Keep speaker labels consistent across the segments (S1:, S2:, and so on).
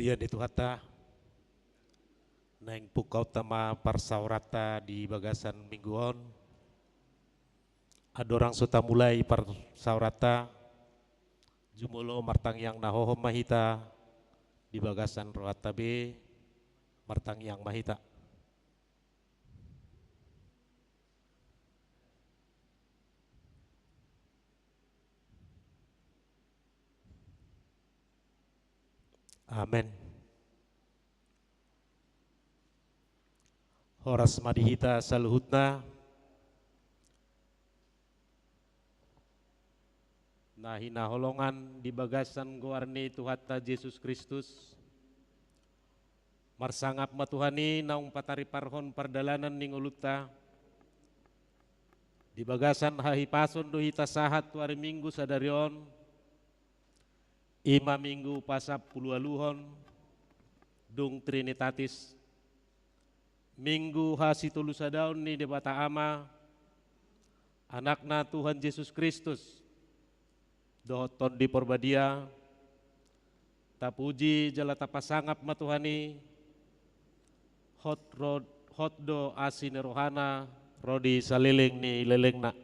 S1: Urian itu hata naing pukau tama parsaurata di bagasan mingguon adorang suta mulai parsaurata jumulo martang yang nahohom mahita di bagasan rohata B martang yang mahita. Amin. Horas madihita saluhutna nahina holongan di bagasan goarni Tuhata Yesus Kristus marsangap matuhani naung patari parhon pardalanan ning uluta di bagasan hahipason duhita sahat tuari minggu sadarion ima minggu pasap pulualuhon dung Trinitatis minggu hasitulu sadaun ni debata ama anakna Tuhan Yesus Kristus dohoton di porbadia tapuji jala tapasangap matuhani hot do asine rohana rodi saliling ni lelengna.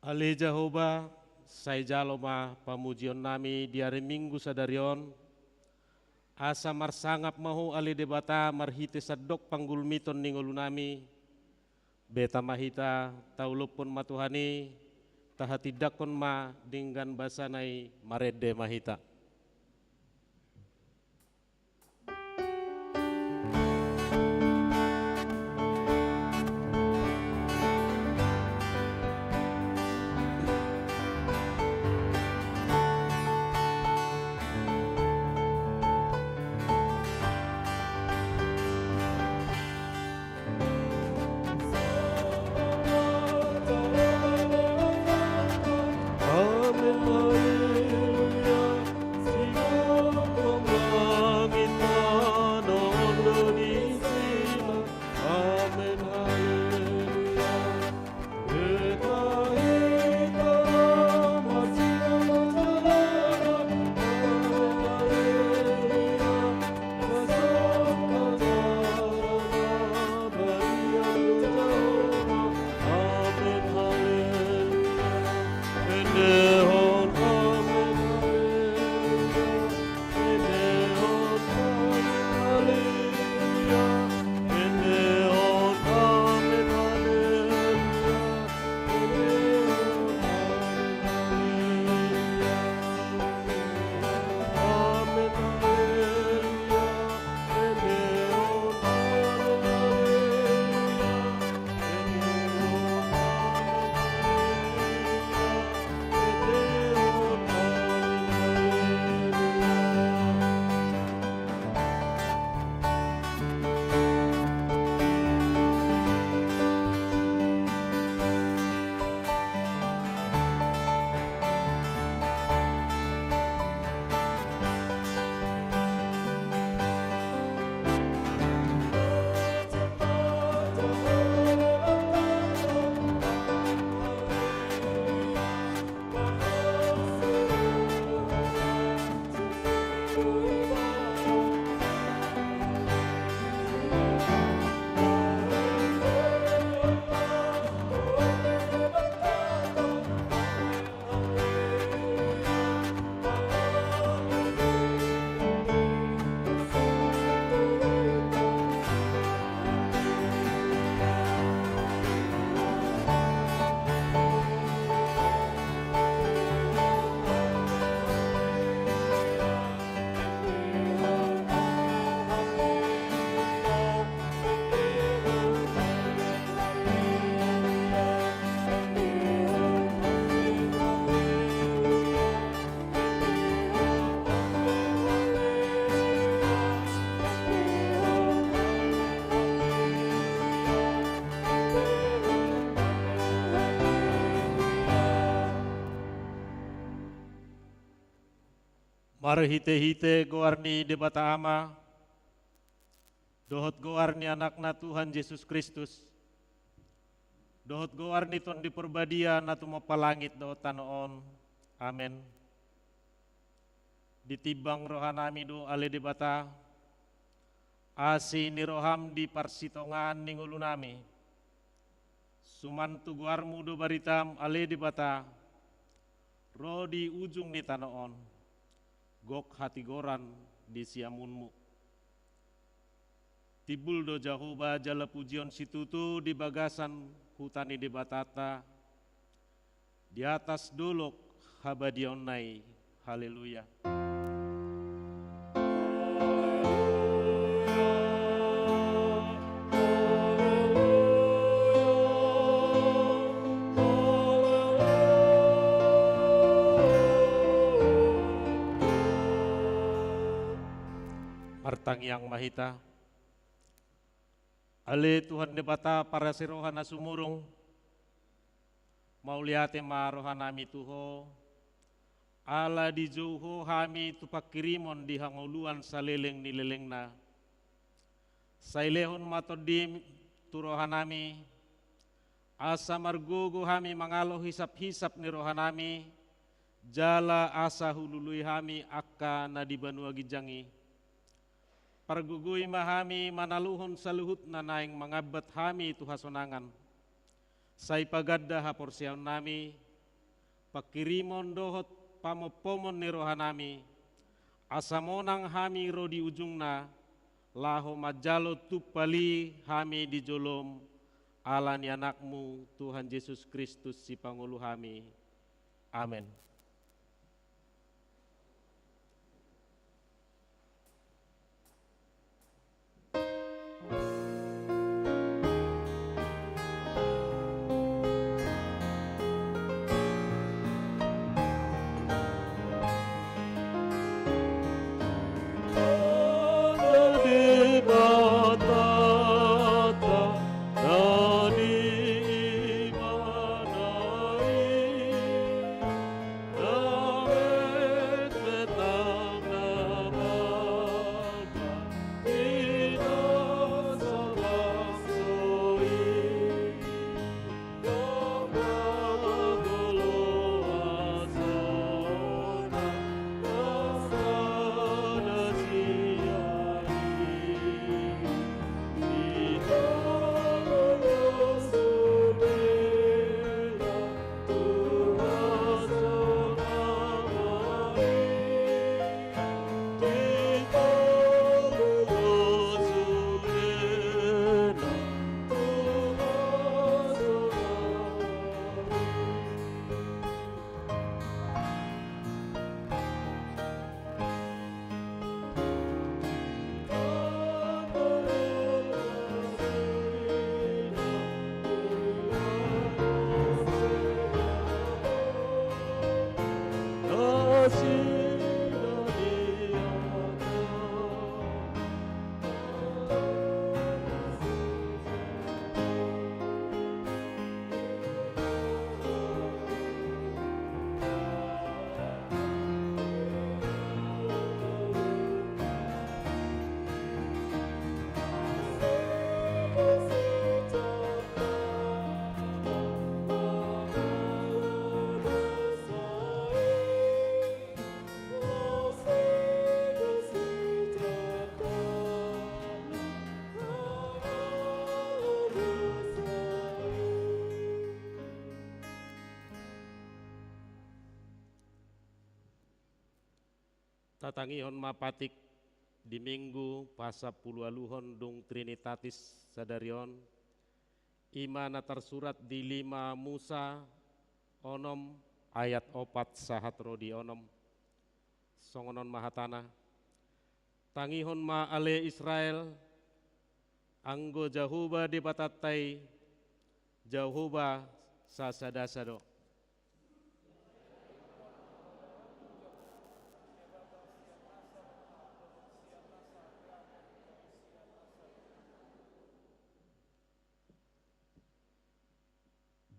S1: Ali Jehovah, saya jaloma pamujion nami di hari Minggu sadarion, asa marsangap mahu ali debata marhite sadok panggulmiton ningolu nami, beta mahita taulupun matuhani, tahatidakon ma dinggan basanai marede mahita. Marhite-hite goarni debata ama, dohot goarni anakna Tuhan Yesus Kristus, dohot goarni ton di perbadia natu mapalangit dohot tanoon, amen. Ditibang rohanami do ale debata, asi ni roham di parsitongan ning ulunami, sumantu goarmu do baritam ale debata, roh di ujung ni tanoon, gok hati goran di siamunmu. Tibul do Jahoba jala pujion situtu di bagasan hutani di batata, di atas dolok habadionai, haleluya. Martang yang mahita, ale Tuhan debata para sirohana sumurung, mau liate ma rohanami tuho, ala di jauho hami tupak kirimon di hanguluan saleleng nilelengna, sailehon matodim turohanami, asa margogo hami mangalo hisap-hisap ni rohanami, jala asa hulului hami akka nadibanu agijangi, pargugui mahami manaluhon saluhut na naing mangabat hami itu hasonangan. Say pagadda haporsiyaw nami, pakirimon dohot pamopomon ni rohanami, asamonang hami ro di ujung na, laho majalo tupali hami di jolom, ala ni anakmu Tuhan Yesus Kristus si Pangulu hami. Amen. Tatangihon mapatik di minggu pasa pulualuhon dung Trinitatis sadarion, imana tersurat di 5 Musa onom ayat 4 sahat rodi onom, songonon mahatana, tangihon ma ale Israel, anggo Jahoba di batatai, Jahoba sasadasado.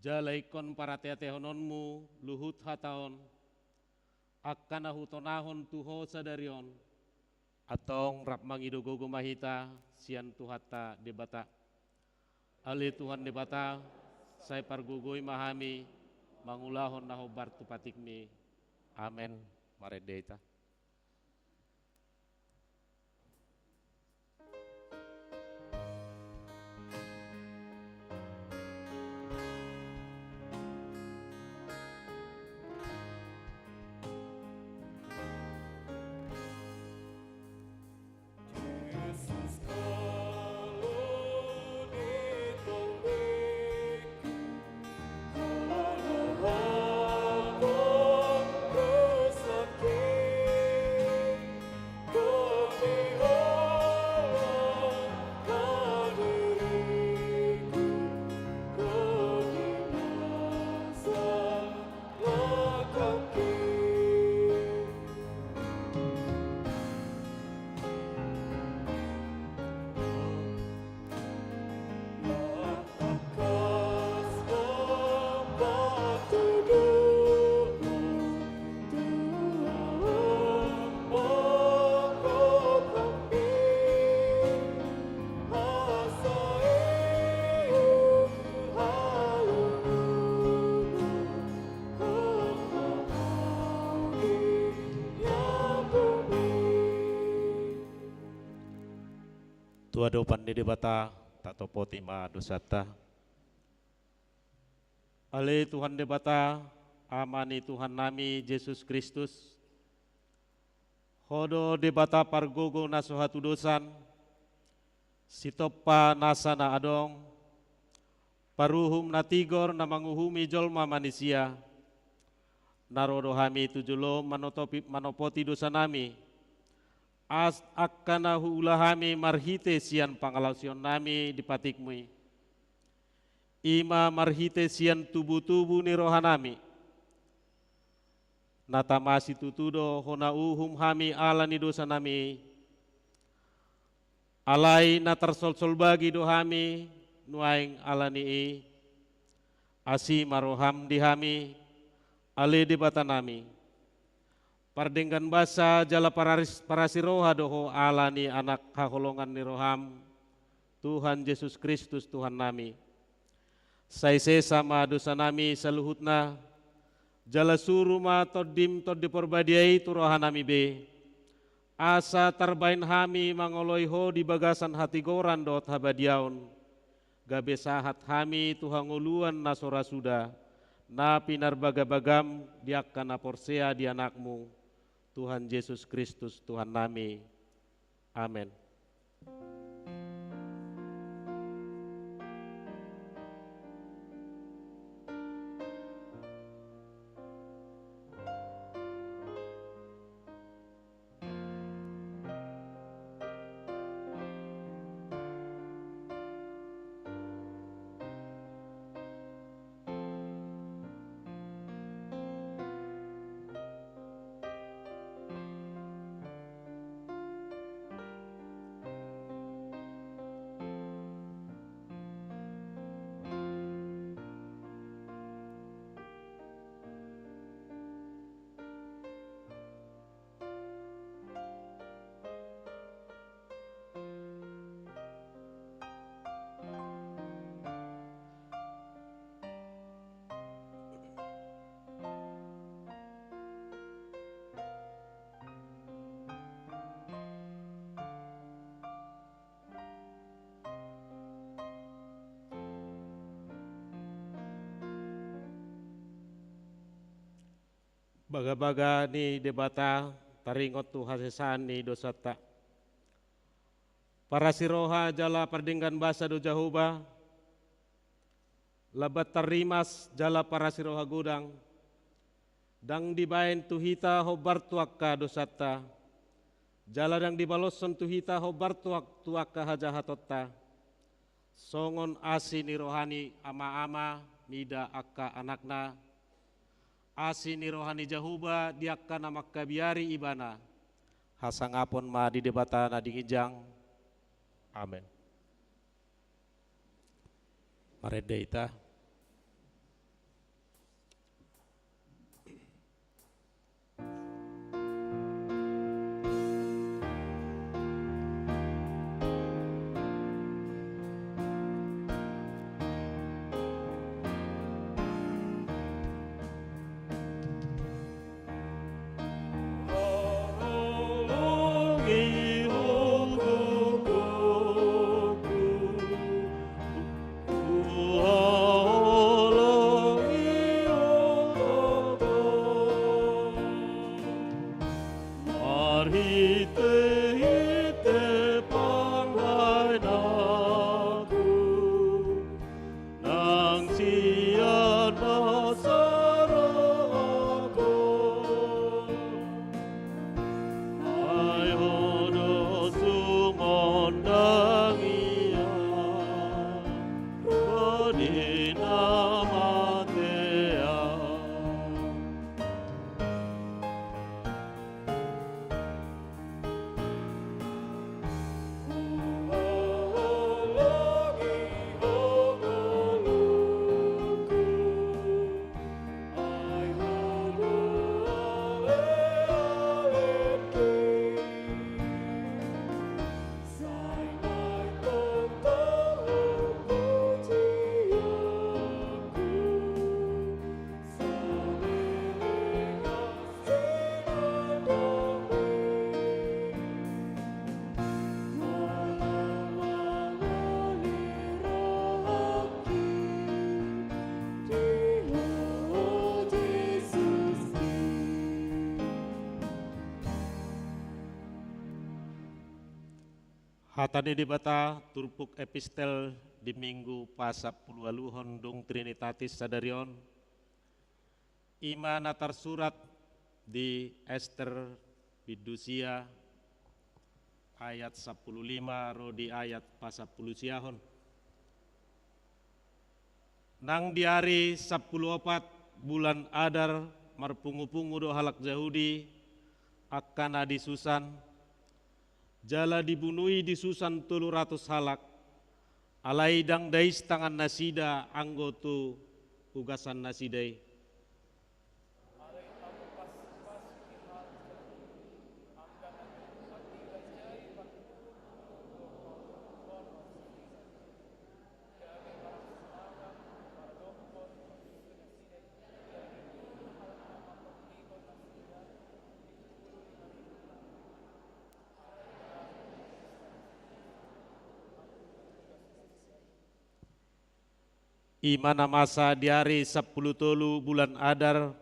S1: Jalaikon para teatehononmu luhut hataon, Akkana hutonahon tuho sadarion atong rap mangidogogo mahita sian tuhata debata. Ali Tuhan debata saya pargugoi mahami mangulahon nahobar tupatikmi. Amen. Maredeta. Tua dopan di debata tak topoti ma dosata. Ale Tuhan debata amani Tuhan nami Yesus Kristus. Hodo debata pargogo nasohatu dosan. Sitopa nasana adong. Paruhum natigor na manguhumi jolma manusia. Narodo hami tujulo manopoti dosa nami. As akkana hulahami marhite sian pangalausion nami di patikmui. Ima marhite sian tubuh-tubuh ni rohanami. Natamasi tutudo hona uhum hami ala ni dosa nami. Alai natarsol-sol bagi dohami nuaing ala ni asi maroham dihami ale di batanami. Pardenggan basa jala parasiroha doho ala ni anak haholongan ni roham Tuhan Yesus Kristus Tuhan nami. Saise sama dosa nami saluhutna jala suruma todim todi porbadiai turoha nami be. Asa tarbain hami mangoloi ho di bagasan hati goran dot habadiaun. Gabe sahat hami Tuhan nguluan nasora suda. Na pinar bagam diakana porsea di anakmu. Tuhan Yesus Kristus Tuhan nami. Amin. Baga-baga ni debata taringot tu hasesan ni dosata. Para siroha jala pardinggan basa do jahuba. Labat tarimas jala para siroha gudang. Dang dibain tuhita hobar tuakka dosata. Jala dang dibaloson tuhita hobar tuakka hajahatotta. Songon asi ni rohani ama-ama mida akka anakna. Asi ni rohani jahuba diakka na makkabiari ibana. Hasangapon ma di debata na dingijang. Amin. Maredeita. marhite-hite pandai naku nang sian nasarako ay hono sumondangia rodina matea. Hatani di bata turpuk epistel di minggu pasap pulualuhon dung Trinitatis sadarion. Ima natar surat di Ester Fidusia ayat 15 rodi ayat pasap pulusiahon. Nang di hari 14 bulan Adar marpungu-pungu do halak Yahudi akan adi Susan jala dibunuhi di Susan 300 halak alai dang dais tangan nasida anggotu ugasan nasidai imana masa di hari 10 bulan Adar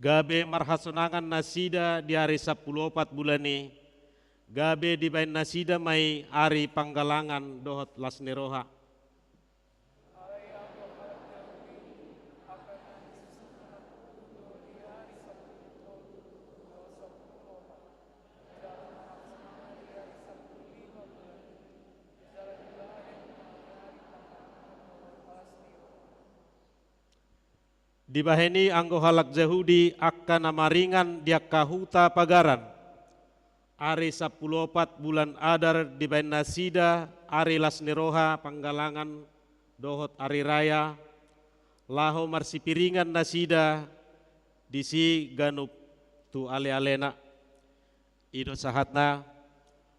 S1: gabe marhasonangan nasida di hari 14 bulan ini gabe dibain nasida mai hari panggalangan dohot lasneroha dibaheni anggo halak Yahudi akan namaringan dia kahuta pagaran. Ari 14 bulan Adar dibain nasida, ari lasneroha panggalangan dohot ari raya, laho marsipiringan nasida disi ganup tu ale-alena. Ido sahatna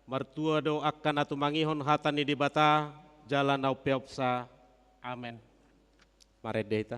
S1: martua do akan atu mangihon hatani di bata jalan au peopsa. Amen. Maredeta.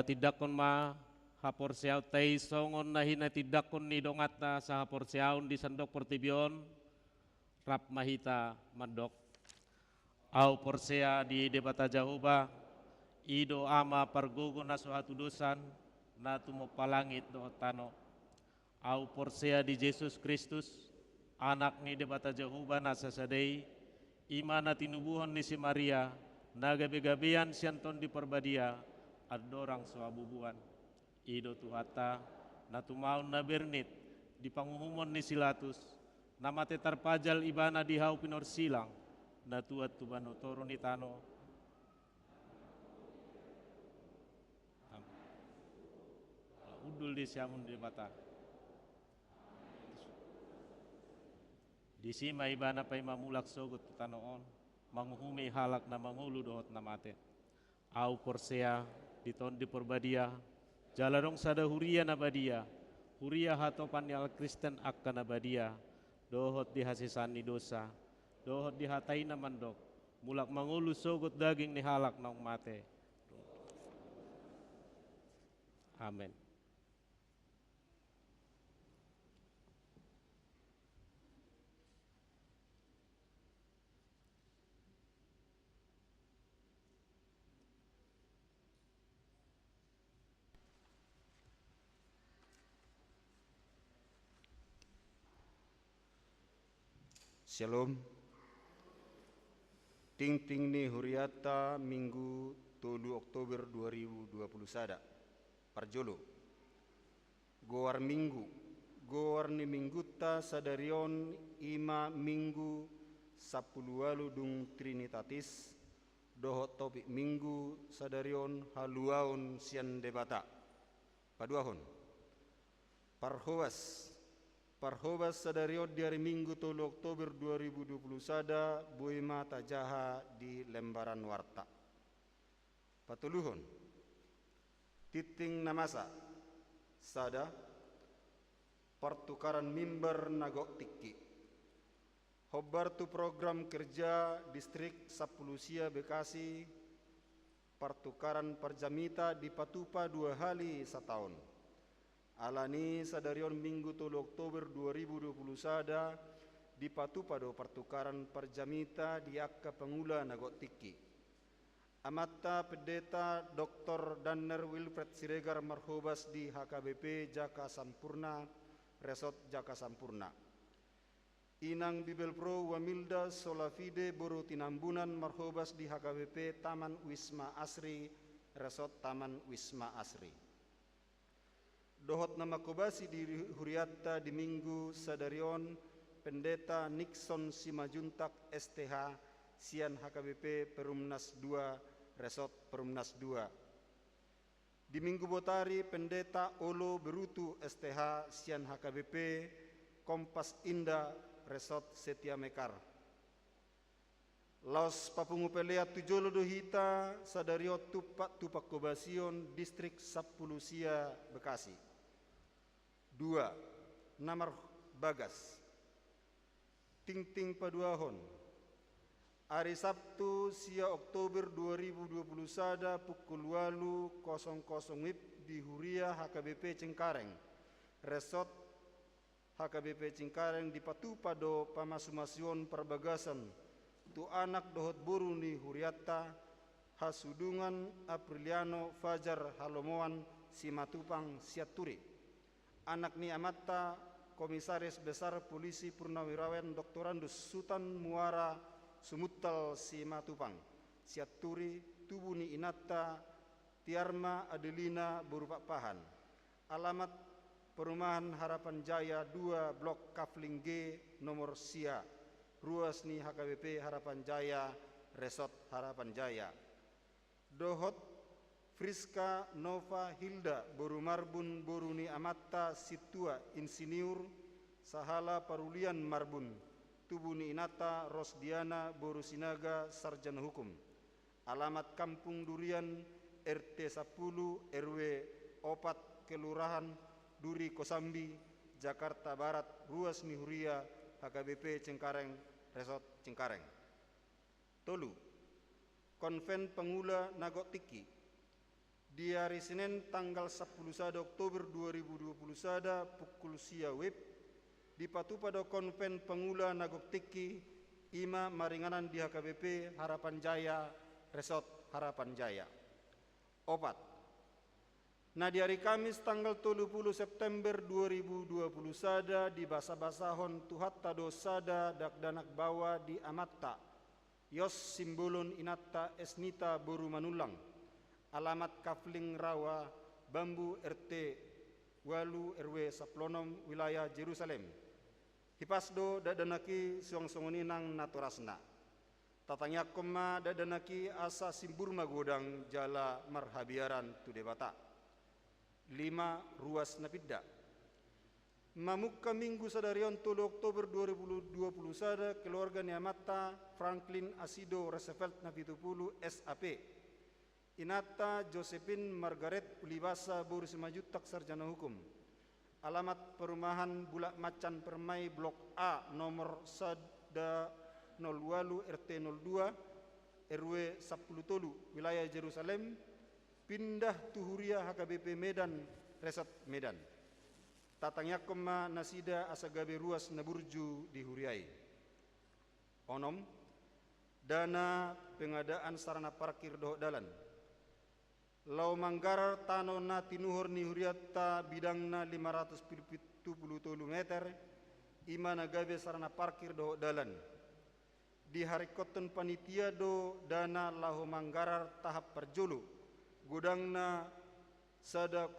S1: Tidakon ma haporseaw tay songon nahina tidakon ni dongatna sa haporseawn di sandok portibion rap mahita mandok au porsea di debata Jahuba ido ama pargogo na suatu dosan na tumo palangit do tano au porsea di Yesus Kristus anak ni debata Jehovah nasa sadei, imana tinubuhan ni si Maria, nagabe-gabean sianton di perbadia, adorang suabubuan. Ido tuhata, natumaun na bernit, di panguhumon ni Silatus, namate tarpajal ibana di hau pinor silang, natuat tubano toro ni tano. Udul di siamun di bata. Di sima ibana pay mamulak sogot tanoon, manguhumi halak na mangulu dohot na mate. Au porsea diton di porbadia, jalarong sada huria na badia, huria hatopan al Kristen akka na badia, dohot di hasisan ni dosa, dohot di hatai na mandok, mulak mangulu sogot daging ni halak naong mate. Amen.
S2: Shalom. Ting ni huriata Minggu 3 Oktober 2021. Parjolo. Goar Minggu. Goar ni Mingguta sadarion ima Minggu 10 dung Trinitatis. Dohot topik Minggu sadarion haluaon sian debata. Paduahon. Parhobas sadariot di hari Minggu 3 Oktober 2021 Buima Tajaha di lembaran warta. Patuluhon. Titing namasa. Sada. Pertukaran mimbar nagok tiki. Hobar tu program kerja distrik Sapulusia Bekasi. Pertukaran perjamita di Patupa 2 kali setahun. Alani sadarion Minggu 3 Oktober 2021 di Patupado pertukaran perjamita di akka pengula nagot tiki. Amata Pendeta Dr. Danner Wilfred Siregar Marhobas di HKBP Jaka Sampurna, Resort Jaka Sampurna. Inang Bibel Pro Wamilda Solafide Boru Tinambunan Marhobas di HKBP Taman Wisma Asri, Resort Taman Wisma Asri. Dohot nama kobasi di huriata di Minggu sadarion Pendeta Nixon Simajuntak STH Sian HKBP Perumnas 2 Resort Perumnas 2. Di Minggu Botari Pendeta Olo Berutu STH Sian HKBP Kompas Indah Resort Setia Mekar. Laos Papungupelea Tujolo Dohita sadariot tupak kobasion Distrik Sapulusia Bekasi. 2. Namar Bagas. Ting Paduahon. Hari Sabtu sia Oktober 2021 pukul 8.00 WIB di Huria HKBP Cengkareng. Resort HKBP Cengkareng di Patupado Pamasumasion Perbagasan. Tu anak dohot buru ni Huriata Hasudungan Apriliano Fajar Halomoan Simatupang Siaturi. Anak ni Amata Komisaris Besar Polisi Purnawirawan Doktorandus Sultan Muara Sumutal Simatupang Siaturi Tubuh ni Inata Tiarma Adelina Burupak Pahan. Alamat Perumahan Harapan Jaya 2 Blok Kafling G nomor Sia. Ruas ni HKBP Harapan Jaya Resort Harapan Jaya. Dohot Friska Nova Hilda Boru Marbun Boruni Amata Situa Insinyur Sahala Parulian Marbun Tubuni Inata Rosdiana Boru Sinaga Sarjana Hukum. Alamat Kampung Durian RT 10 RW 4 Kelurahan Duri Kosambi Jakarta Barat. Ruas Nihuria HKBP Cengkareng Resort Cengkareng. Tolu. Konven Pengula Nagok Tiki. Di hari Senin tanggal 10 Oktober 2021 pukul sia WIB di Patupado Konven Pengula Nagok Tiki Ima Maringanan di HKBP Harapan Jaya Resort Harapan Jaya. Opat. Nah di hari Kamis tanggal 30 September 2020 sada di basa-basahon tuhatta dosada dakdanak bawa di amatta yos simbolon inatta esnita boru manulang alamat Kafling Rawa Bambu RT Walu RW Saplonom wilayah Jerusalem hipasdo dadanaki siong-songoninang naturasna tatangyak koma dadanaki asa simbur magodang jala marhabiaran tu debata 5 ruas napidda mamukka minggu sadarion 3 Oktober 2020 sada keluarga Niamata Franklin Asido Roosevelt na 70 SAP Inata Josephine Margaret Ulibasa Boru Simajutak sarjana hukum alamat perumahan Bulak Macan Permai Blok A nomor sada 08 RT 02 RW 10 Tolu wilayah Jerusalem pindah Tuhuria HKBP Medan Resort Medan tatangyak koma nasida asagabe ruas naburju di Huriai onom dana pengadaan sarana parkir doh dalan lau manggarar tano na tinuhur ni huriata bidangna 570 meter ima nagabe sarana parkir doh dalan di hari koton panitia do dana lahu manggarar tahap perjulu gudangna 1,2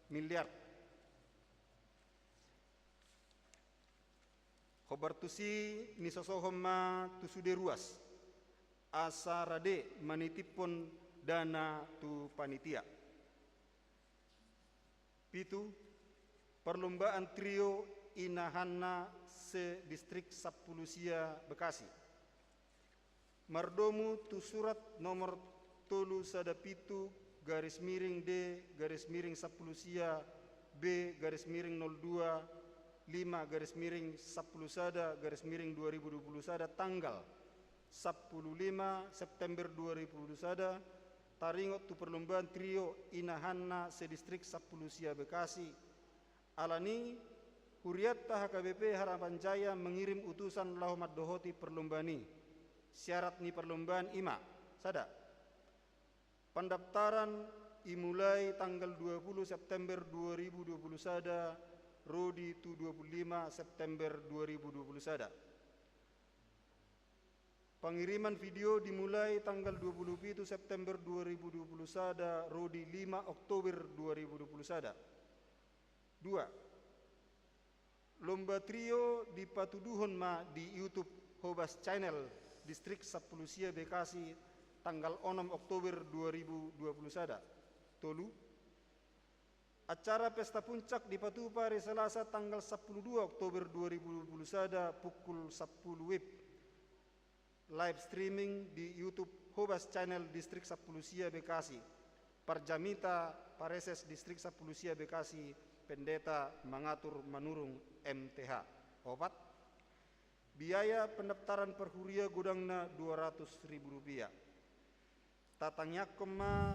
S2: miliar. Khobar tusi ni sosohoma tusude ruas. Asa rade manitipon dana tu panitia. Pitu perlombaan trio inahanna se distrik Sapulusia Bekasi. Mardomu tu surat nomor tolu sada pitu garis miring D garis miring Sapulusia B garis miring 02 5 garis miring 10 sada garis miring 2020 sada tanggal 15 September 2020 sada taringot tu perlombaan trio inahanna se distrik Sapulusia Bekasi alani Huriatta HKBP Harapan Jaya mengirim utusan lahomat dohoti perlombaan ini syarat ni perlombaan ima sada pendaftaran dimulai tanggal 20 September 2020 sada rodi tu 25 September 2020 sada. Pengiriman video dimulai tanggal 27 September 2020 sada rodi 5 Oktober 2020 sada. 2. Lomba trio dipatuduhon ma di YouTube Hobas Channel Distrik Sapulusia Bekasi tanggal 6 Oktober 2020 sada. Tolu. Acara pesta puncak di Patupa hari Selasa tanggal 12 Oktober 2020 sada pukul 10 WIB. Live streaming di YouTube Hobas Channel Distrik Sapulusia Bekasi. Parjamita Pareses Distrik Sapulusia Bekasi Pendeta Mangatur Manurung MTH. 4. Biaya pendaftaran per huria gudangna Rp200.000. Tatangyak kema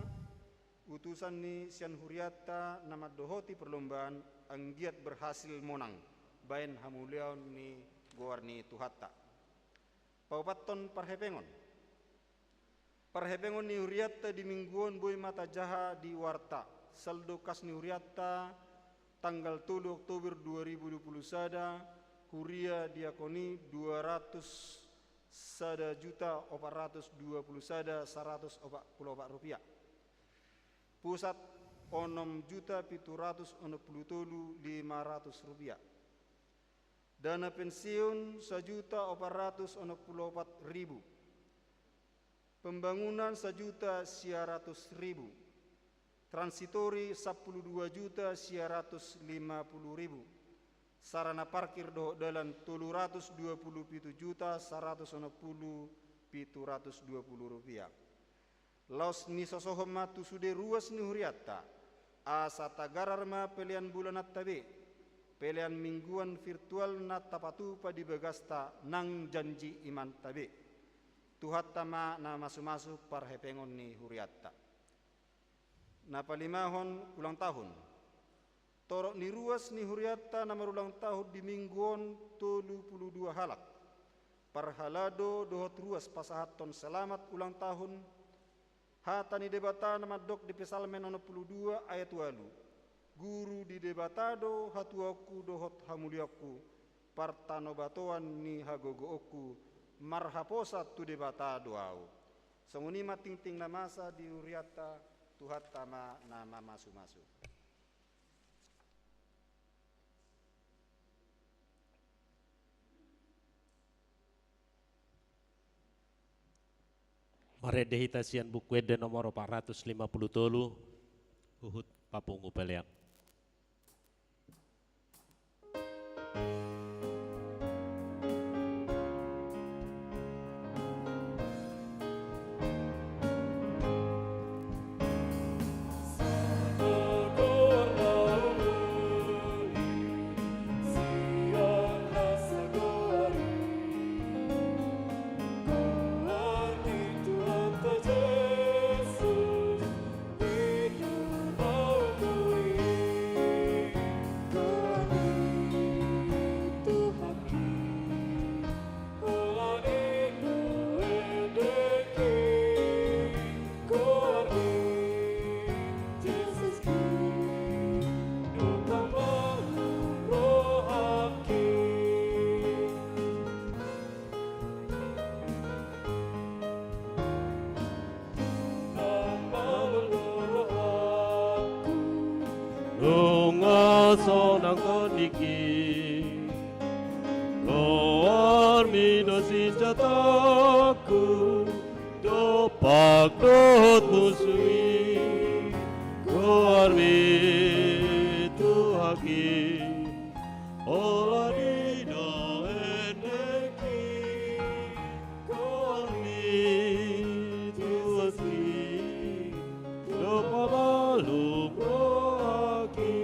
S2: utusan ni sian huriata nama dohoti perlombaan anggiat berhasil monang bain hamuliaon ni goarni tuhatta. Paupaton parhepengon ni huriata di mingguan boy mata jaha di warta saldo kas ni huriata tanggal 3 Oktober 2020 sada huria diakoni 200 sada juta 420 sada 144 rupiah. Pusat 6 juta 763 500 rupiah. Dana pensiun 1 juta 464 ribu. Pembangunan 1 juta 100 ribu. Transitori 12 juta 150 ribu. Sarana parkir doh dalan 327 juta 160 720 rupiah. Laos ni sosohoma tu sude ruas ni huriata asa tagararma pelian bulan attabe pelian mingguan virtual na tapatupa di begasta nang janji iman tabe tuhattama na masu-masu parhepengon ni huriata. Na palimahon ulang tahun torok ni ruas ni huriata nama ulang tahun di mingguan 32 halak. Parhalado dohot ruas pasahaton selamat ulang tahun Hatani debata nama dok di Pesalmen 62 ayat 8. Guru di debatado hatuaku dohot hamuliaku partano batoan ni hagogooku marhaposa tu debatado au. Sangunima ting-ting namasa di uriata tuhat tama nama masu-masu.
S1: Maredehita sian bukwede nomor 450 Uhud Papungu Peleang. Sonang koniki Koar mino senjataku Dopak dot musui Koar mi tuhaki Ola dino endeki Koar mi tuhaki Dopak balu proaki.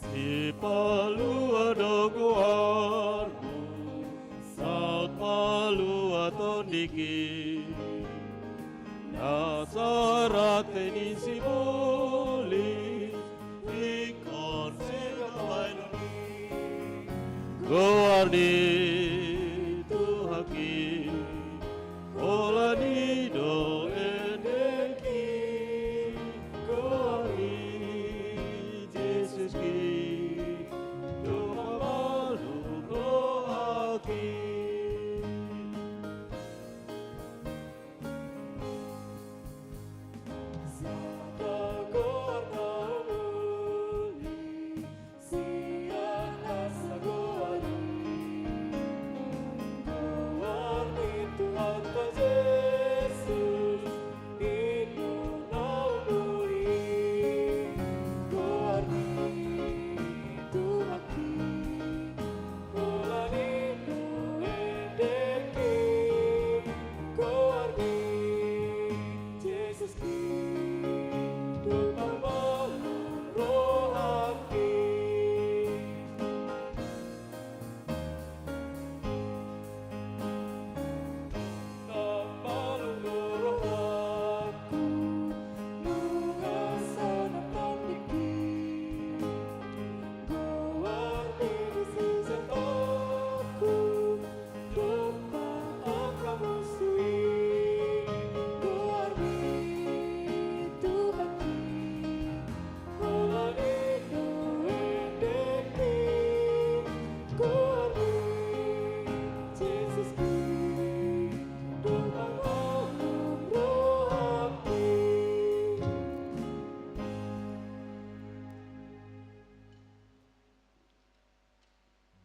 S1: Si palua dogoarmu saut palua tondiki Nasarat ini si boli ikon segawainoni Goardi tuhaki ola nido endeki Goardi Jesus ki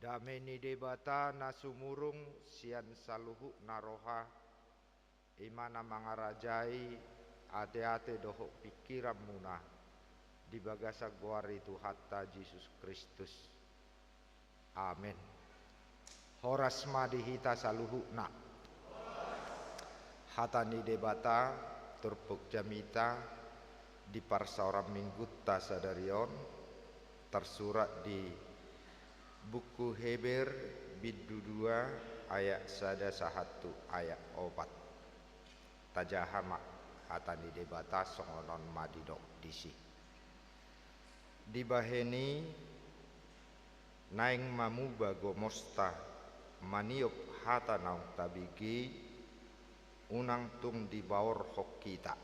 S3: Dameni debata nasumurung sian saluhu naroha imana mangarajai ate-ate dohok pikiran munah di bagasa guari Tuhatta Yesus Kristus. Amin. Horas madihita saluhukna. Hatani debata turpuk jamita di parsaoram minggutta sadarion tersurat di buku Heber biddu 2 ayat 1 ayat 4. Tajahama hatani debata songonon madidok disi. Dibaheni naing mamu bago mosta maniup hata naung tabigi unang tung di bawor hok kita.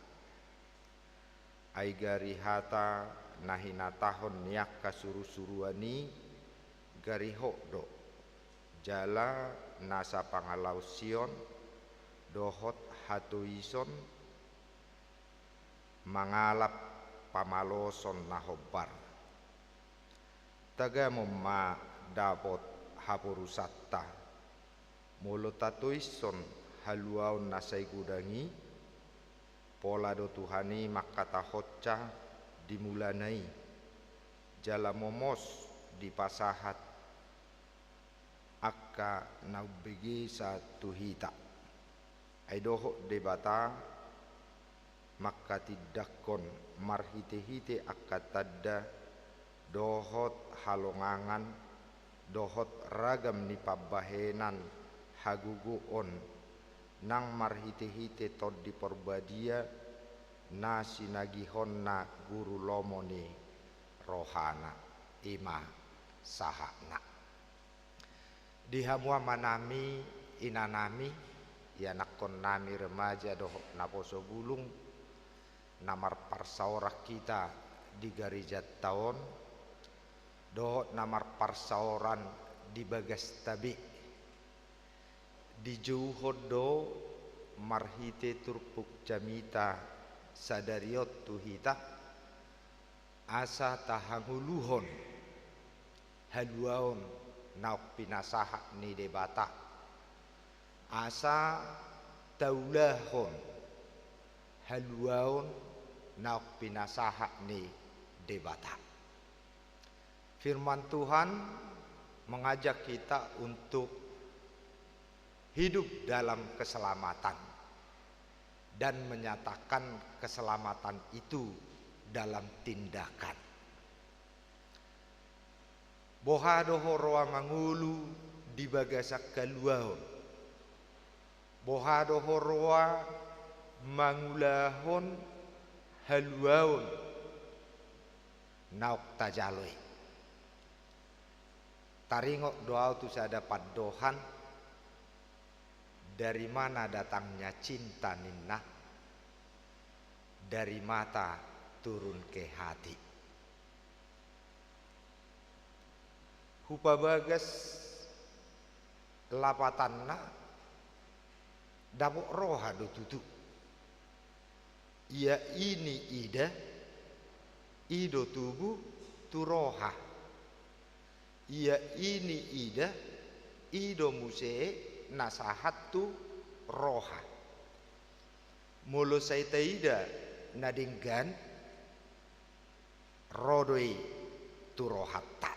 S3: Aigari hata nahina tahon niak kasuru-suruani gari hokdo jala nasa pangalau sion dohot hatuison mangalap pamaloson nahobar taga momma dapot hapurusatta mulut tatuison haluaun nasai gudangi pola do Tuhani makata hocca dimulanai jala momos di pasahat akka naubigi sa tuhita aidoho debata makka tiddakon marhite-hite akka tadda dohot halongangan dohot ragam ni pabbahenan haguguon nang marhite-hite tod di porbadia na sinagihon na guru lomoni rohana ima sahana dihamua manami inanami ya nakon nami remaja doh naposo gulung namar parsaorak kita di garijat tahun doh namar parsaoran di bagas tabi di juhodo marhite turpuk jamita sadariot tuhita asa tahanguluhon haluaon nauk pinasaha ni debata asa taulahon haluaon nauk pinasaha ni debata. Firman Tuhan mengajak kita untuk hidup dalam keselamatan dan menyatakan keselamatan itu dalam tindakan. Bohadoho roa mangulu di bagasak kaluahon. Bohadoho roa mangulahon haluahon nauk tajaloi. Taringok doa tu sada paddohan. Dari mana datangnya cinta ninna? Dari mata turun ke hati. Hupa bagas lapatanna dapuk roha do tutu. Ia ini ida ido tubuh tu roha. Ia ini ida ido musee nasahat tu roha mulu saitaida nadinggan rodoi tu rohatta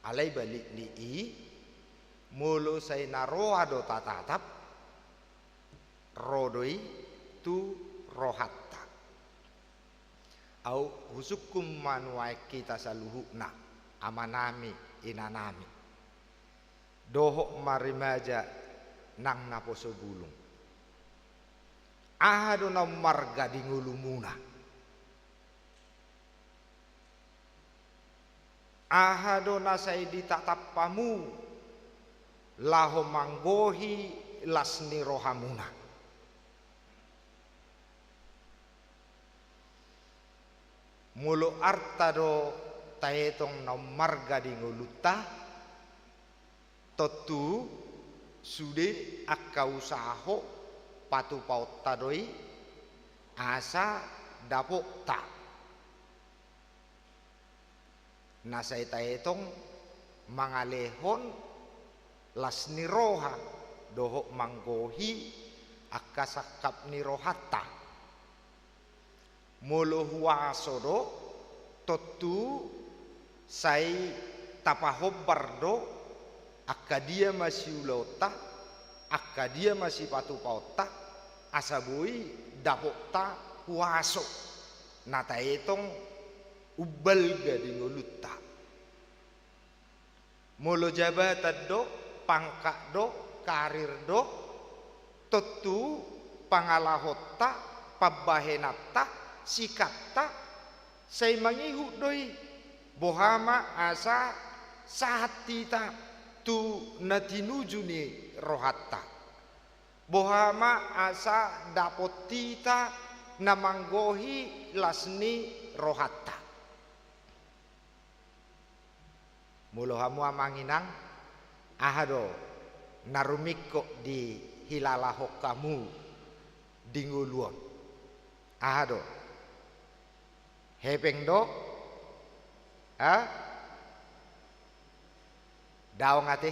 S3: alai balik li'i mulu say naroa do tatatap rodoi tu rohatta au husukum manuai kita saluhukna amanami inanami dohok marimaja nang naposo gulung ahado na marga di ngulumuna ahado na say ditatapamu laho manggohi lasni rohamuna mulo artado taetong na marga di nguluta totu sude akka usaho patu paut tadoi asa dapok ta nasay taetong mangalehon lasni roha dohok manggohi akka sakap ni rohatta molo huasodo totu sai tapahobar do akka dia masih ulota akka dia masih patu pauta asabui dapota kuaso nata etong ubal gadi ngolutta molo jabatan do pangkat do karir do totu pangalahota pabahenata sikata say mangihu doi bohama asa saat tita tu natinuju ni rohatta bohama asa dapot tita namanggohi lasni rohatta mulo hamu amanginang ahado narumiko di hilalahok kamu dinguluon ahado hepeng do daong ate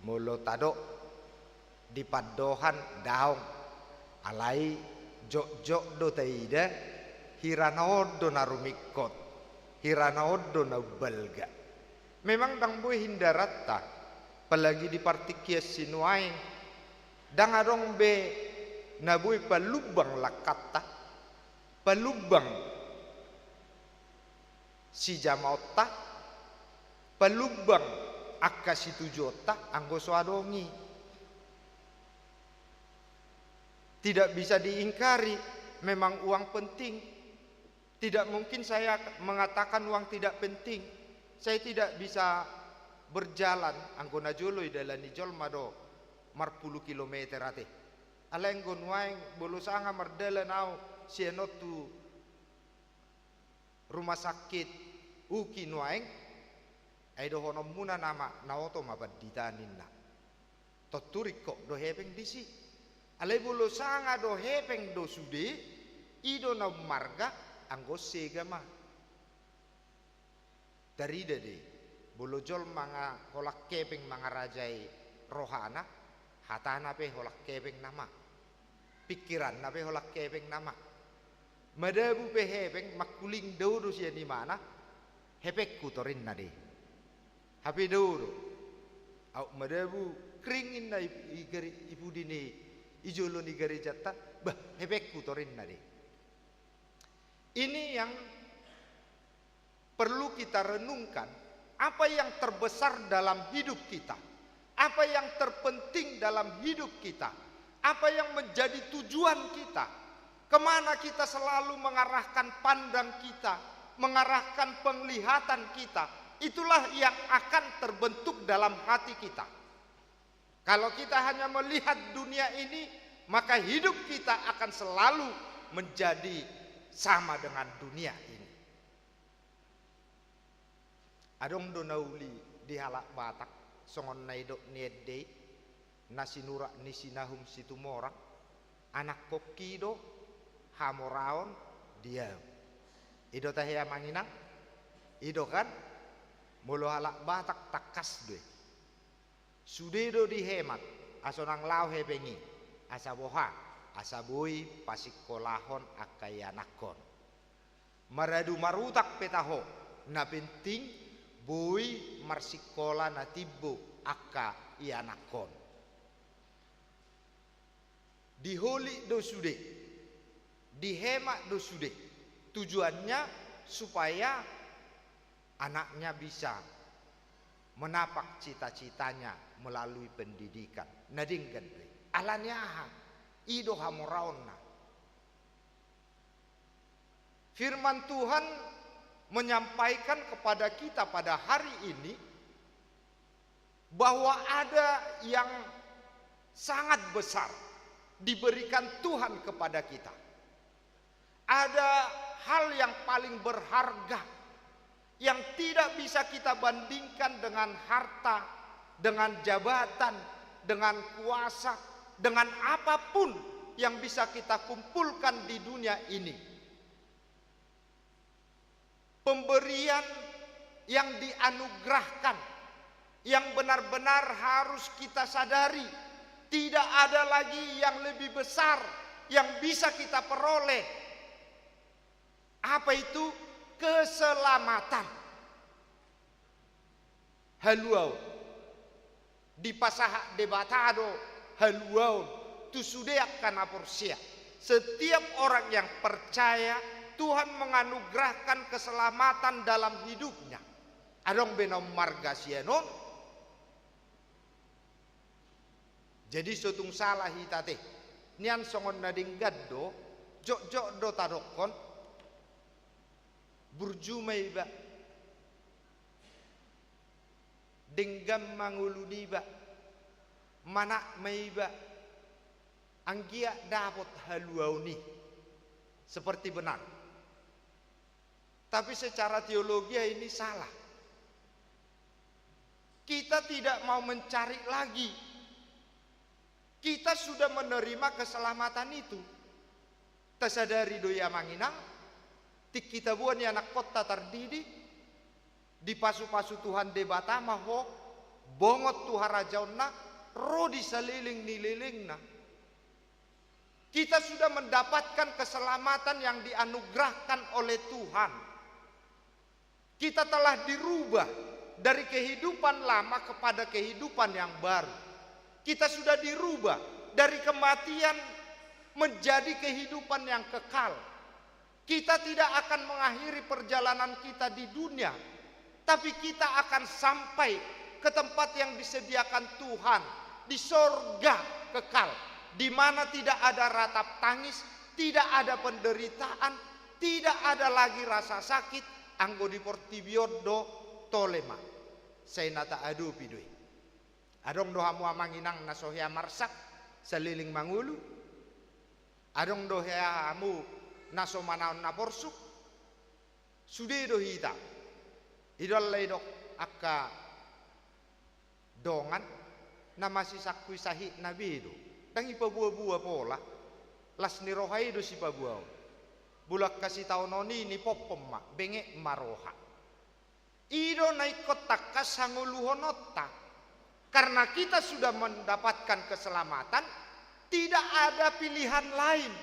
S3: mulo tado di padohan daong alai jok do taida hiranaodo narumikot hiranaodo nabalga memang dang boy hindaratta apalagi di partikias sinuain dang adong be nabuy palubang lakata palubang si jamaota palubang akka si tujota anggo soadongi tidak bisa diingkari memang uang penting tidak mungkin saya mengatakan uang tidak penting saya tidak bisa berjalan anggona joloi dalani jolma do marpuluh kilometer ate alenggon waeng bolo sanga mardalan au sienotu rumah sakit uki nuaeng ai do hono muna nama naoto mabaditaninna toturiko do hepeng disi ale bolo sanga do hepeng do sude ido na marga anggo segama dari dede bolo jol manga holak kepeng manga rajai rohana hatana pe holak kepeng nama pikiran nape holak kepeng nama madabu pe hepeng makuling daudo sia di mana hepek kutorin nade hape daudo au madabu kringin na igari ibu dini ijolo ni gari jatta bah hepek kutorin nade ini yang perlu kita renungkan apa yang terbesar dalam hidup kita apa yang terpenting dalam hidup kita apa yang menjadi tujuan kita kemana kita selalu mengarahkan pandang kita mengarahkan penglihatan kita itulah yang akan terbentuk dalam hati kita kalau kita hanya melihat dunia ini maka hidup kita akan selalu menjadi sama dengan dunia ini adong do nauli di halak Batak songon naidok niedde nasinura nisinahum situmorang anak kokido hamoraon dia ido tahya manginang ido kan mulu halak Batak takas deh sudedo dihemat asonang lau hepengi asaboha asabui pasikolahon akayanakon maradu marutak petaho na penting bui marsikola na tibbo akka ianakon diholi do sude dihemat do sude tujuannya supaya anaknya bisa menapak cita-citanya melalui pendidikan nadingkan alanya ido hamoraonna firman Tuhan menyampaikan kepada kita pada hari ini bahwa ada yang sangat besar diberikan Tuhan kepada kita. Ada hal yang paling berharga yang tidak bisa kita bandingkan dengan harta, dengan jabatan, dengan kuasa, dengan apapun yang bisa kita kumpulkan di dunia ini. Pemberian yang dianugerahkan yang benar-benar harus kita sadari tidak ada lagi yang lebih besar yang bisa kita peroleh. Apa itu? keselamatan. Haluau di pasah debatado haluau tu sudah akan aporsia. Setiap orang yang percaya Tuhan menganugerahkan keselamatan dalam hidupnya. Adong benom marga sianon. Jadi sotung salah hitate. Nian songon nading gaddo, jok do tadokon. Burjumai ba. Denggam manguluni ba. Manak mai ba. Anggia dapat haluau ni. Seperti benar. Tapi secara teologi ini salah. Kita tidak mau mencari lagi. Kita sudah menerima keselamatan itu. Tersadari doya manginang. Tik kita buat ni anak kota terdidik. Di pasu-pasu Tuhan debata maho. Bongot Tuhan rajauna. Roh diseliling nililing na. Kita sudah mendapatkan keselamatan yang dianugerahkan oleh Tuhan. Kita telah dirubah dari kehidupan lama kepada kehidupan yang baru. Kita sudah dirubah dari kematian menjadi kehidupan yang kekal. Kita tidak akan mengakhiri perjalanan kita di dunia, tapi kita akan sampai ke tempat yang disediakan Tuhan, di sorga kekal, di mana tidak ada ratap tangis, tidak ada penderitaan, tidak ada lagi rasa sakit. Anggo di portibiodo tolema saya nata adu pidui adong dohamu amanginang nasohia marsak seliling mangulu adong dohamu naso manaon naporsuk sudah do hita idol ledok akka dongan nama si sakui sahih nabi do dan ipabuah-buah pola las nirohai do si pabuah bulak kasih tahu noni ni popom mak bengek maroha. Ido naik kotak kasanguluhonota. Karena kita sudah mendapatkan keselamatan, tidak ada pilihan lain.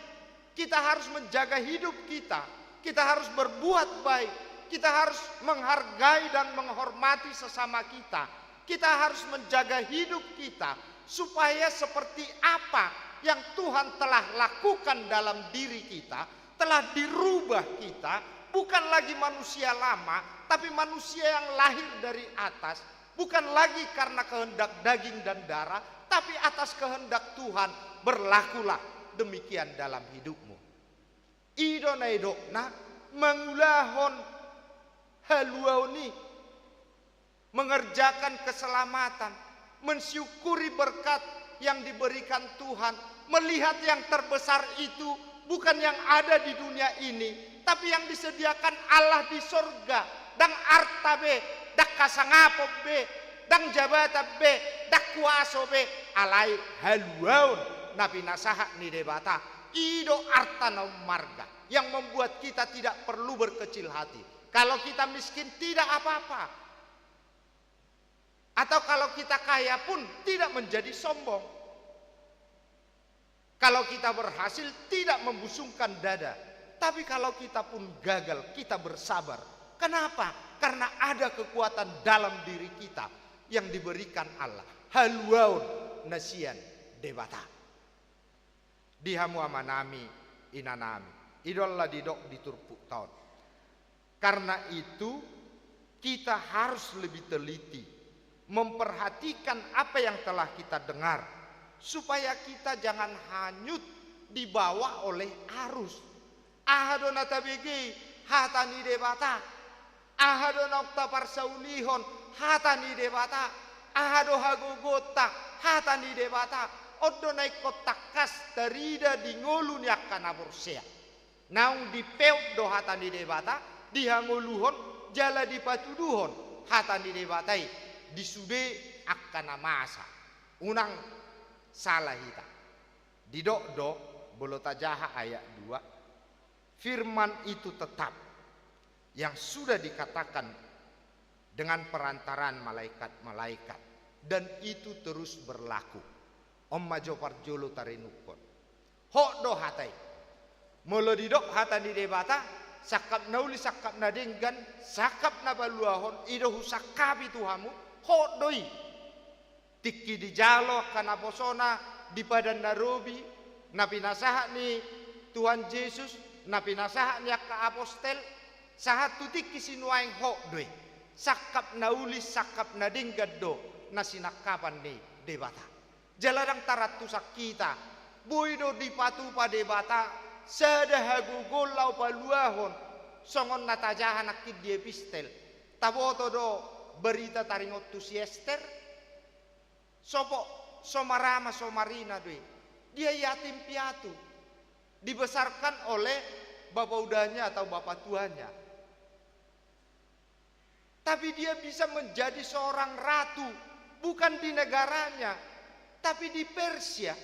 S3: Kita harus menjaga hidup kita. Kita harus berbuat baik. Kita harus menghargai dan menghormati sesama kita. Kita harus menjaga hidup kita supaya seperti apa yang Tuhan telah lakukan dalam diri kita. Telah dirubah kita, bukan lagi manusia lama, tapi manusia yang lahir dari atas, bukan lagi karena kehendak daging dan darah, tapi atas kehendak Tuhan. Berlakulah demikian dalam hidupmu. Idona idokna mengulahon haluau ni, mengerjakan keselamatan, mensyukuri berkat yang diberikan Tuhan, melihat yang terbesar itu bukan yang ada di dunia ini, tapi yang disediakan Allah di sorga. Dang arta be, dak kasangapo be, dang jabata be, dak kuaso be, alai haluaun nabi nasaha ni debata. Ido arta na marga yang membuat kita tidak perlu berkecil hati. Kalau kita miskin tidak apa-apa, atau kalau kita kaya pun tidak menjadi sombong. Kalau kita berhasil tidak membusungkan dada. Tapi kalau kita pun gagal, kita bersabar. Kenapa? Karena ada kekuatan dalam diri kita yang diberikan Allah. Haluaun nasian debata. Dihamu amanami inanami. Idola didok diturpuk tahun. Karena itu kita harus lebih teliti. Memperhatikan apa yang telah kita dengar. Supaya kita jangan hanyut dibawa oleh arus. Ahadona tabegi hatani debata. Ahadona okta parsaulihon hatani debata. Ahado hagogota hatani debata. Odo naik kotak kas tarida di ngolu niakan abursea. Naung di peuk do hatani debata. Dihangoluhon jala di patuduhon hatani debatai. Disude akan amasa. Unang salah kita. Di do bolotajaha ayat 2 firman itu tetap yang sudah dikatakan dengan perantaran malaikat-malaikat dan itu terus berlaku. Om majo parjolo tarinukon. Hok do hatai. Molo di dok hata di debata sakap na uli sakap na denggan sakap na baluahon ido husakabi tuhamu hodoi tikki di jalo kana bosona di badan narobi na pinasaha ni Tuhan Yesus na pinasaha niya ka apostel sahat tikki sinuaing hodoi sakap na uli sakap na denggan do na sinakapan ni debata jaladang taratusak kita buido di patupa debata sadahagu golau paluahon songon natajahan akid di epistel taboto do berita taringot tu si Ester sopo somarama somarina doi dia yatim piatu dibesarkan oleh bapak udahnya atau bapak tuanya tapi dia bisa menjadi seorang ratu bukan di negaranya tapi di Persia.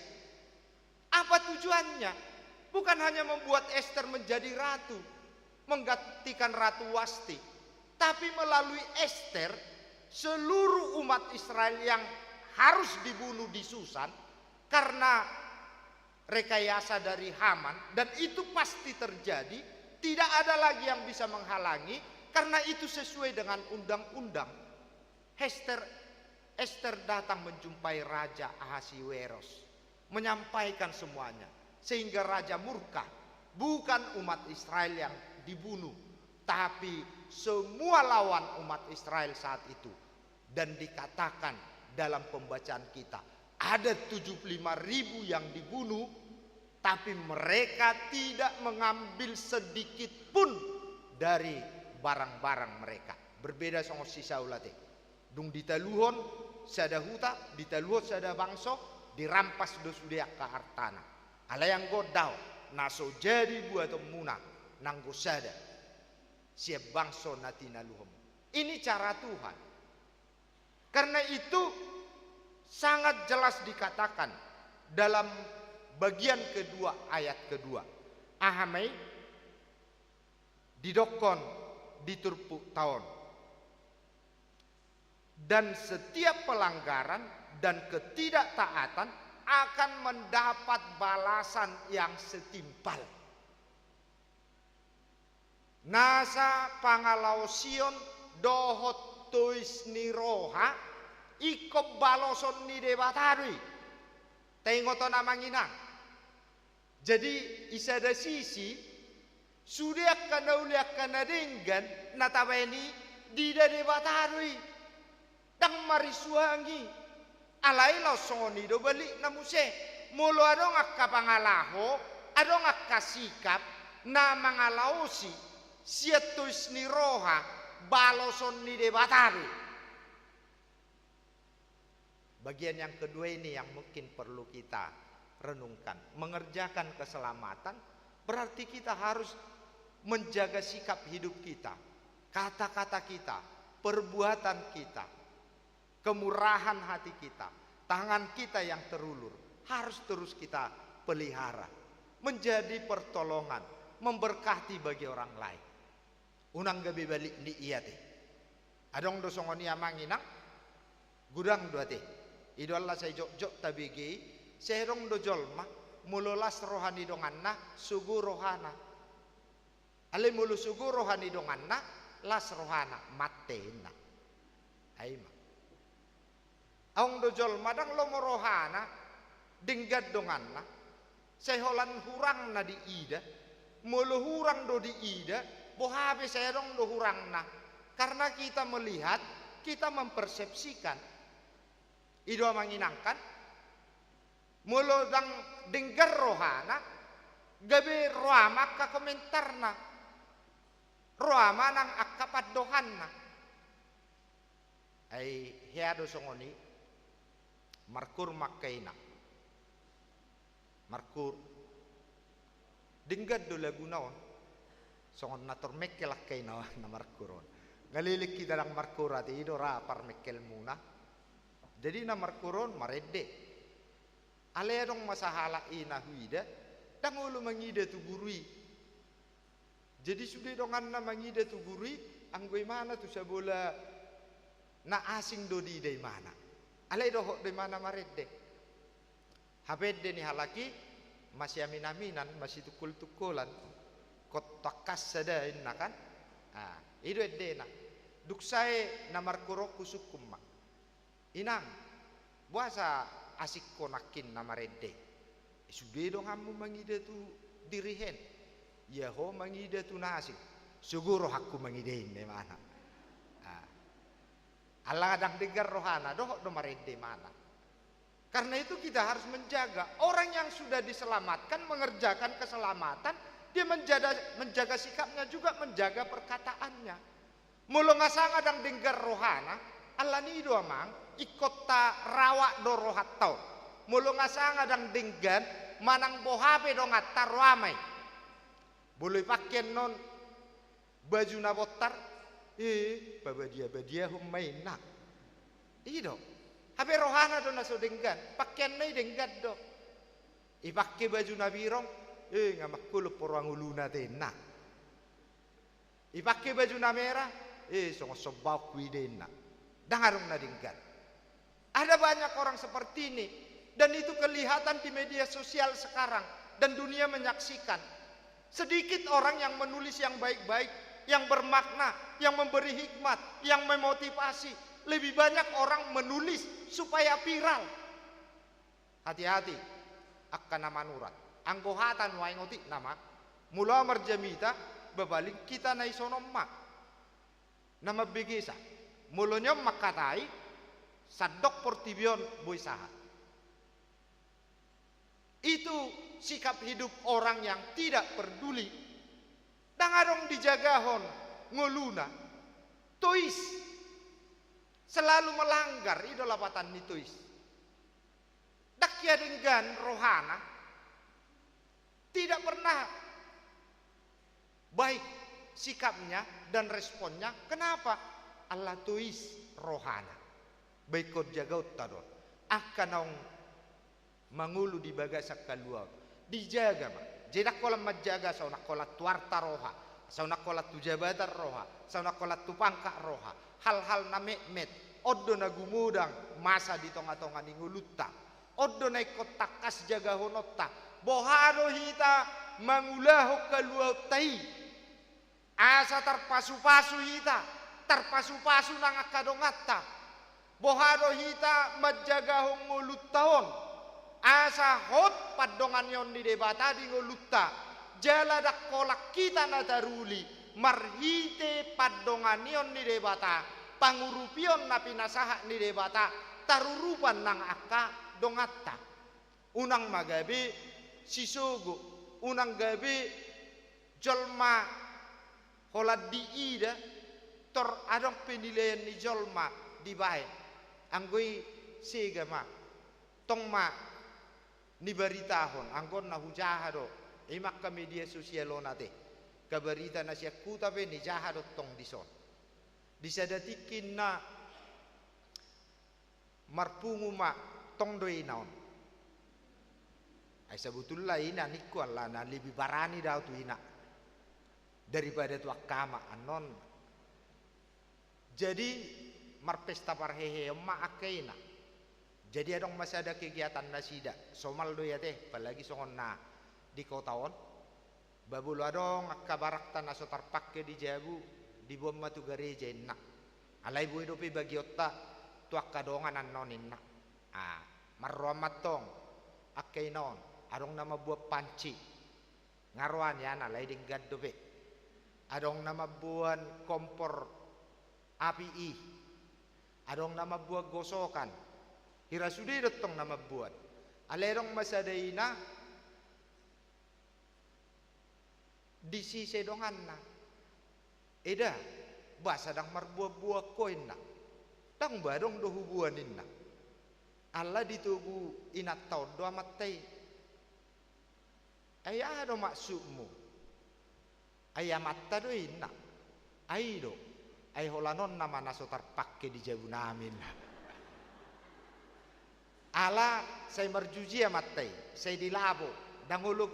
S3: Apa tujuannya? Bukan hanya membuat Ester menjadi ratu, menggantikan Ratu Wasti, tapi melalui Ester seluruh umat Israel yang harus dibunuh di Susan karena rekayasa dari Haman, dan itu pasti terjadi, tidak ada lagi yang bisa menghalangi karena itu sesuai dengan undang-undang. Ester datang menjumpai Raja Ahasiweros, menyampaikan semuanya. Sehingga raja murka, bukan umat Israel yang dibunuh, tapi semua lawan umat Israel saat itu. Dan dikatakan dalam pembacaan kita, ada 75.000 yang dibunuh, tapi mereka tidak mengambil sedikit pun dari barang-barang mereka. Berbeda sama si Saulate. Dung ditaluhon sada huta, ditaluhon sada bangso, dirampas dosudia ke hartana. Ala yang godau naso jadi buat muna nanggo sada siap bangso natina luhum. Ini cara Tuhan. Karena itu sangat jelas dikatakan dalam bagian kedua ayat kedua. Ahamai didokon diturpu tahun. Dan setiap pelanggaran dan ketidaktaatan akan mendapat balasan yang setimpal. Nasa pangalausion dohot tuis niroha iko baloson ni debatari. Tengoto namanginang. Jadi isada sisi sudah kana uliak kana denggan nataweni dida debatari. Dang marisuangi. Alai lo songoni do balik na muse mulo adong akka pangalaho adong akka sikap na mangalausi siatuis ni roha baloson ni debatari. Bagian yang kedua ini yang mungkin perlu kita renungkan. Mengerjakan keselamatan berarti kita harus menjaga sikap hidup kita, kata-kata kita, perbuatan kita, kemurahan hati kita, tangan kita yang terulur harus terus kita pelihara, menjadi pertolongan, memberkati bagi orang lain. Unang gabi balik di iya teh. Adong do songoni amanginang gudang dua teh. Idola saya jok tabigi serong do jolma mululas rohani donganna sugu rohana. Ale mulu sugu rohani donganna las rohana matena. Aima. Aung dojol madang lomo rohana dinggat donganna seholan hurang na di ida mulu hurang do di ida bohabe serong do hurang na karena kita melihat kita mempersepsikan ido manginangkan mulu dang dinggar rohana gabe roama ka komentarna roama nang akapat dohanna ai heado songoni markur makkaina markur dinggat do lagunaon songon nator mekkel kaina na markuron ngalilik kita lang markur ati ido ra par mekkel muna jadi na markuron maredde ale dong masahala ina huida dangulu mangide tu gurui jadi sudah dongan na mangide tu gurui anggoi mana tu sabola na asing do di day mana alai doh di mana maredde habedde ni halaki masih amin-aminan masih tukul-tukulan kotakas sada inna kan. Itu edena. Duksae namar kuro kusukum mak. Inang buasa asik konakin namarede. Sudah dong kamu mangide tu dirihen. Ya ho mangide tu nasi. Suguro hakku mangidein mana. Allah kadang dengar rohana doh marede mana. Karena itu kita harus menjaga orang yang sudah diselamatkan, mengerjakan keselamatan, dia menjaga sikapnya juga, menjaga perkataannya. Mulu ngasang kadang dengar rohana, Allah ni do amang ikut ta rawak do rohat tau. Mulu ngasang kadang dengar manang bohape do ngatar ramai. Boleh pakai non baju nabotar, babadia humaina. Iyo, habe rohana do naso dengar, pakai nai dengar do. Ipakai baju nabirong, ngamak kulu porang uluna tena. Ipakai baju merah, songo sobau kuidena. Dengarung na dengar. Ada banyak orang seperti ini, dan itu kelihatan di media sosial sekarang, dan dunia menyaksikan. Sedikit orang yang menulis yang baik-baik, yang bermakna, yang memberi hikmat, yang memotivasi. Lebih banyak orang menulis supaya viral. Hati-hati akan nama nurat. Anggohatan wae ngotik nama. Mula marjamita bebaling kita nai sonomma. Nama begesa. Mulanya makatai sadok portibion boisaha. Itu sikap hidup orang yang tidak peduli. Dangarong dijagahon ngoluna. Tois selalu melanggar idolapatan ni tois. Dakya dengan rohana tidak pernah baik sikapnya dan responnya. Kenapa? Allah tois rohana. Baikot jagaut tadon. Akanong mangulu di bagasak keluar dijaga mak. Jadi kolam menjaga sauna kolat tuarta roha, sauna kolat tu jabatan roha, sauna kolat tu pangkak roha. Hal-hal na met oddo na gumudang masa di tonga-tonga ni ngulutta. Oddo na ikotakas jaga honotta. Boharo hita mangulaho keluar tai. Asa terpasu-pasu hita, terpasu-pasu nang akadongatta. Boharo hita menjaga nguluttaon. Asa hot padongan yon di debata di ngolutta jala dak kolak kita na daruli marhite padongan yon di debata pangurupion na pinasaha di debata tarurupan nang aka dongatta unang magabi sisugo unang gabi jolma holad di ida tor adong penilaian ni jolma di bae anggoi segama tongma ni beritahon anggon na hujahado imak ka media sosial onate kabarita na siya kutabe ni jahado tong dison disadatikin na marpungu ma tong doi naon ay sabutullah ina nikku Allah na lebih barani daw tu ina daripada tu akama anon jadi marpesta parhehe ma akaina. Jadi adong masih ada kegiatan nasida somal do ya teh apalagi songon na di kotaon babulu adong kabarak tanah sotar pakke di jabu di bom matu gereja inna alai bu hidupi bagi otta tu akadongan anon inna marromat tong akai non adong nama buah panci ngaruan ya na lai dinggad dobe adong nama buan kompor api adong nama buah gosokan hira sudah datang nama buat alerong masadaina di sisi dongan na eda bahasa dang marbuah-buah koin na dang badong do hubuanin na Allah ditubu inat tau do amatai ayah do maksudmu ayah mata do inna aido ay holanon nama nasotar pakke di jabu namin ala saya merjuji amatai saya dilabo dangulu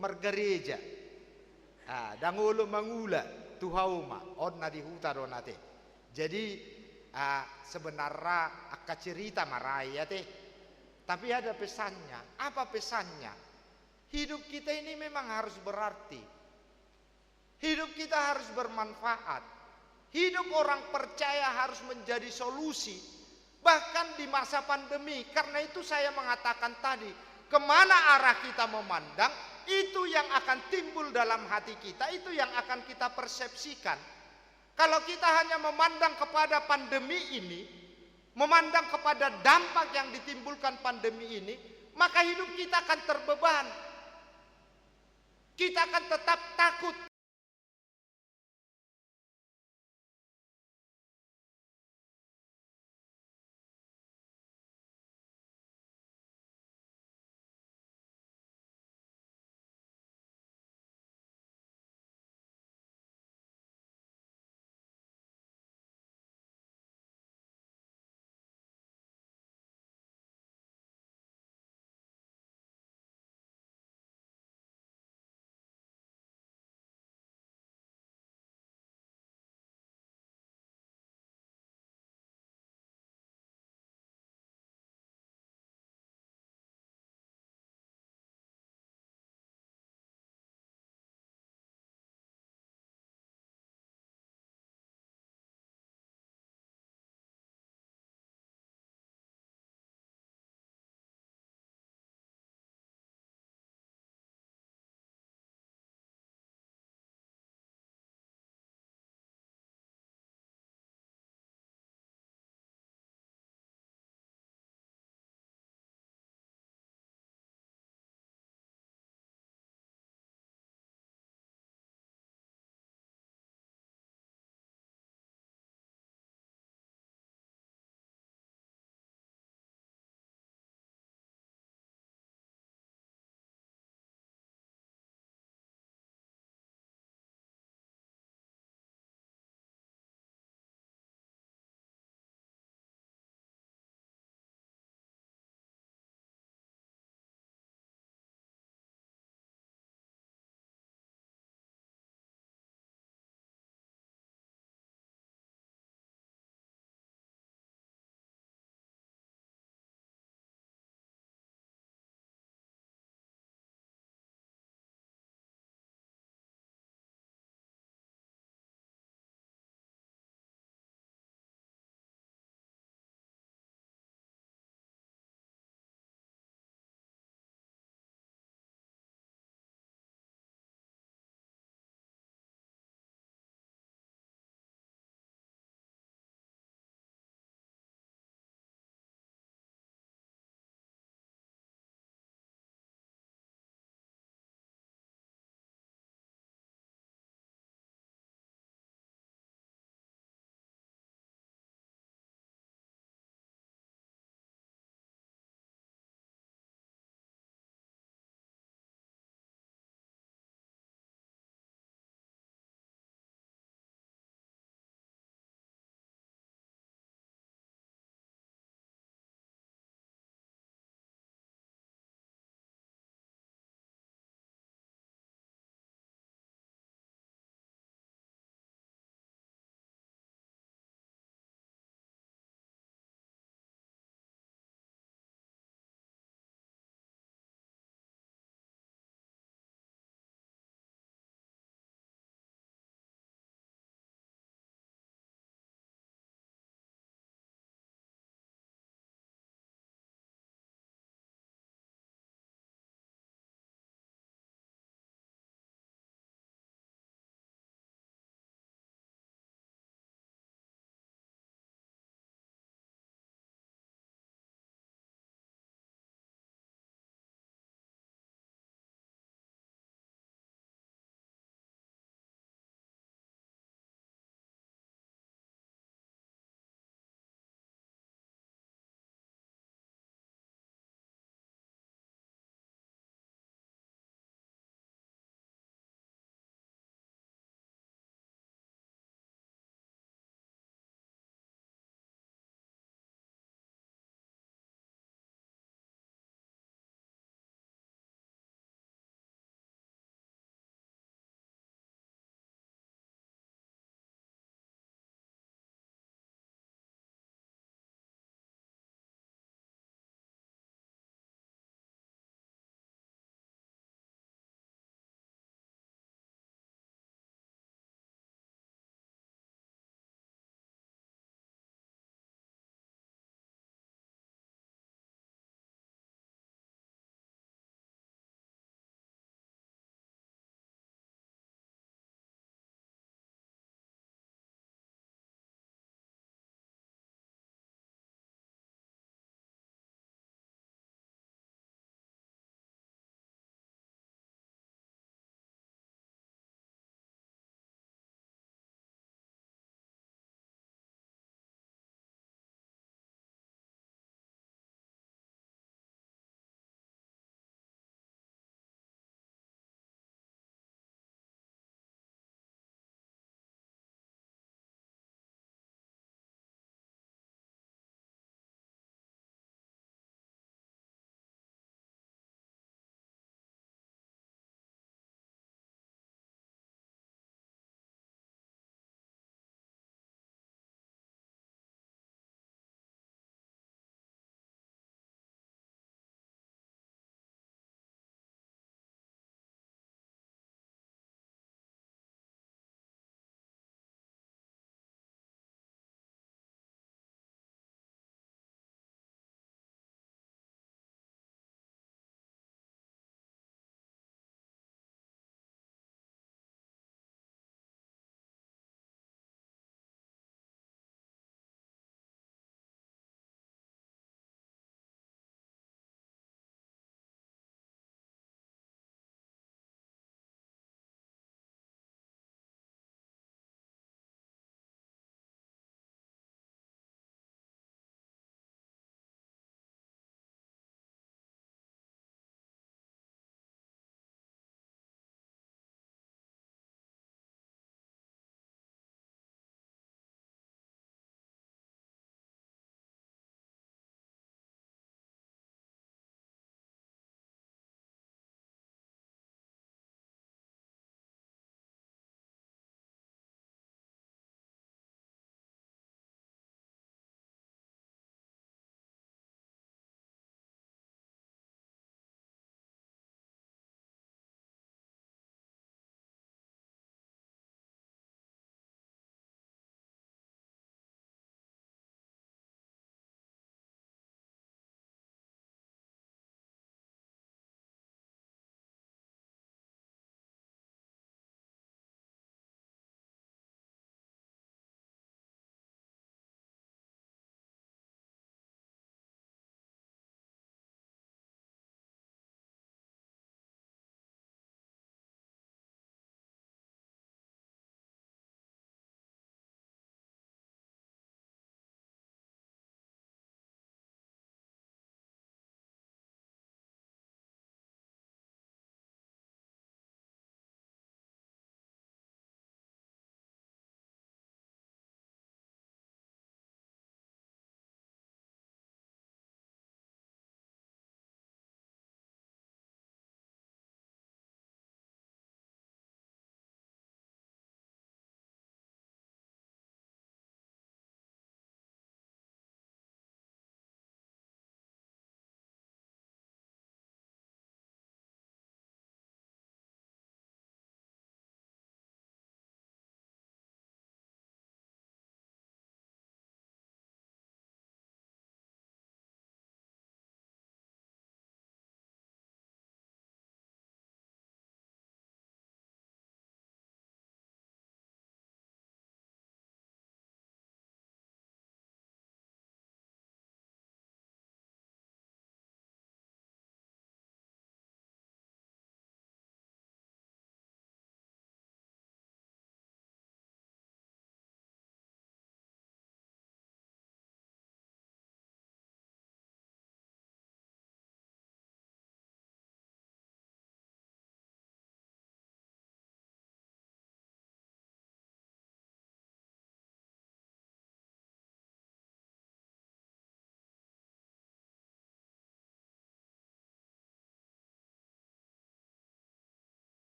S3: mergereja dangulu mangula tuhauma on na di huta donate jadi sebenarnya akka cerita maraya teh tapi ada pesannya apa pesannya hidup kita ini memang harus berarti Hidup kita harus bermanfaat. Hidup orang percaya harus menjadi solusi. Bahkan di masa pandemi. Karena itu saya mengatakan tadi, kemana arah kita memandang, itu yang akan timbul dalam hati kita, itu yang akan kita persepsikan. Kalau kita hanya memandang kepada pandemi ini, memandang kepada dampak yang ditimbulkan pandemi ini, maka hidup kita akan terbeban. Kita akan tetap takut